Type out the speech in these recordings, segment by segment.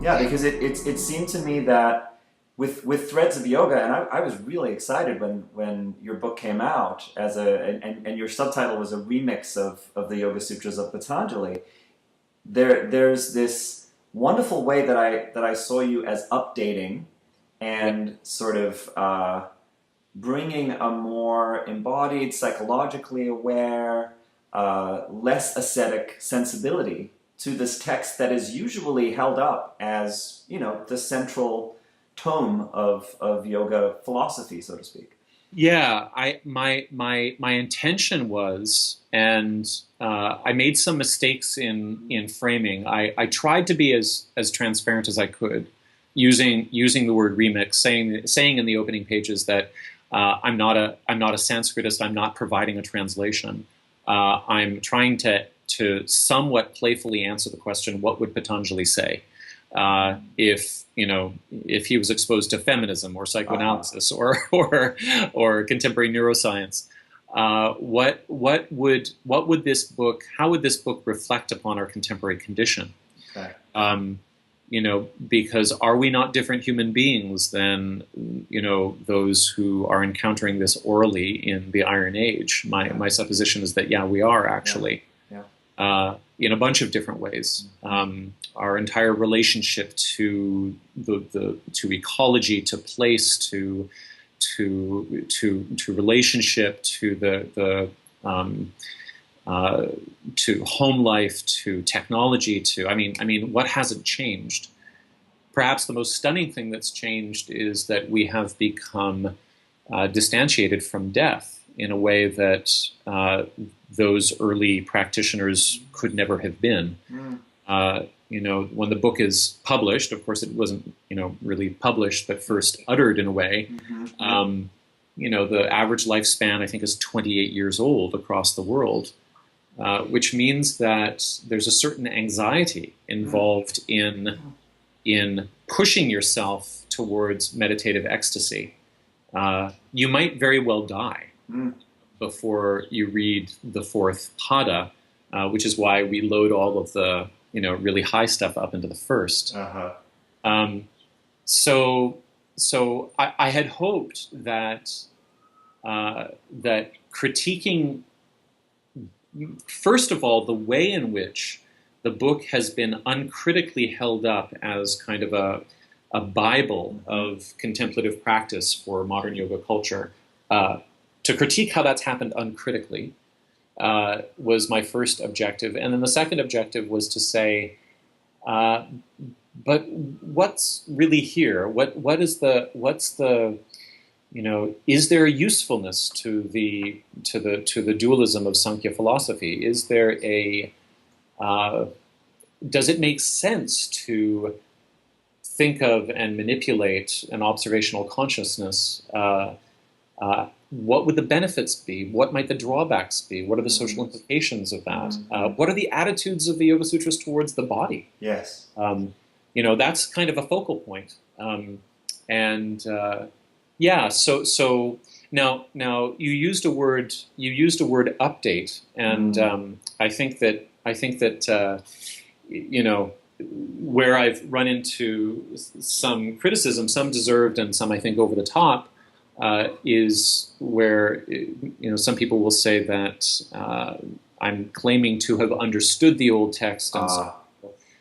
Yeah, because it seemed to me that with Threads of Yoga, and I was really excited when your book came out and your subtitle was a remix of the Yoga Sutras of Patanjali. There's this wonderful way that I saw you as updating and sort of bringing a more embodied, psychologically aware, less ascetic sensibility to this text that is usually held up as, the central tome of yoga philosophy, so to speak. Yeah, my intention was, and I made some mistakes in framing. I tried to be as transparent as I could, using the word remix, saying in the opening pages that I'm not a Sanskritist. I'm not providing a translation. I'm trying to somewhat playfully answer the question, what would Patanjali say if he was exposed to feminism or psychoanalysis or contemporary neuroscience? What would this book? How would this book reflect upon our contemporary condition? Okay. Because are we not different human beings than those who are encountering this orally in the Iron Age? My supposition is that we are actually. Yeah. In a bunch of different ways. Our entire relationship to to ecology, to place, to relationship, to to home life, to technology, what hasn't changed? Perhaps the most stunning thing that's changed is that we have become distantiated from death in a way that those early practitioners could never have been. When the book is published, of course it wasn't, really published, but first uttered in a way. The average lifespan, I think, is 28 years old across the world, which means that there's a certain anxiety involved in pushing yourself towards meditative ecstasy. You might very well die before you read the fourth pada, which is why we load all of the really high stuff up into the first. So I had hoped that that critiquing, first of all, the way in which the book has been uncritically held up as kind of a Bible of contemplative practice for modern yoga culture. To critique how that's happened uncritically was my first objective. And then the second objective was to say, but what's really here? What's the is there a usefulness to the dualism of Sankhya philosophy? Is there does it make sense to think of and manipulate an observational consciousness? What would the benefits be? What might the drawbacks be? What are the social implications of that? What are the attitudes of the Yoga Sutras towards the body? Yes. That's kind of a focal point. So now you used a word update, and I think that where I've run into some criticism, some deserved and some I think over the top, is where some people will say that I'm claiming to have understood the old text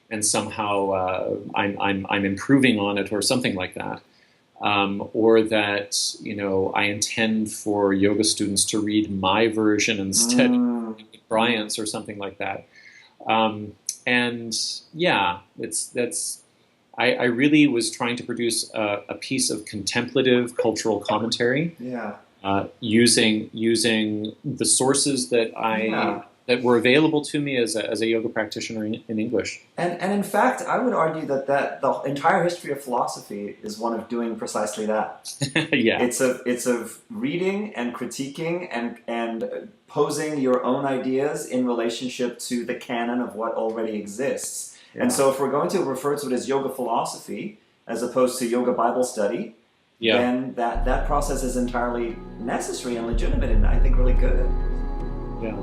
and somehow I'm improving on it or something like that, or that I intend for yoga students to read my version instead of Bryant's or something like that. I really was trying to produce a piece of contemplative cultural commentary, using the sources that were available to me as a yoga practitioner in English. And in fact, I would argue that the entire history of philosophy is one of doing precisely that. Yeah, it's of reading and critiquing and posing your own ideas in relationship to the canon of what already exists. Yeah. And so if we're going to refer to it as yoga philosophy as opposed to yoga Bible study, then that process is entirely necessary and legitimate and I think really good. Yeah.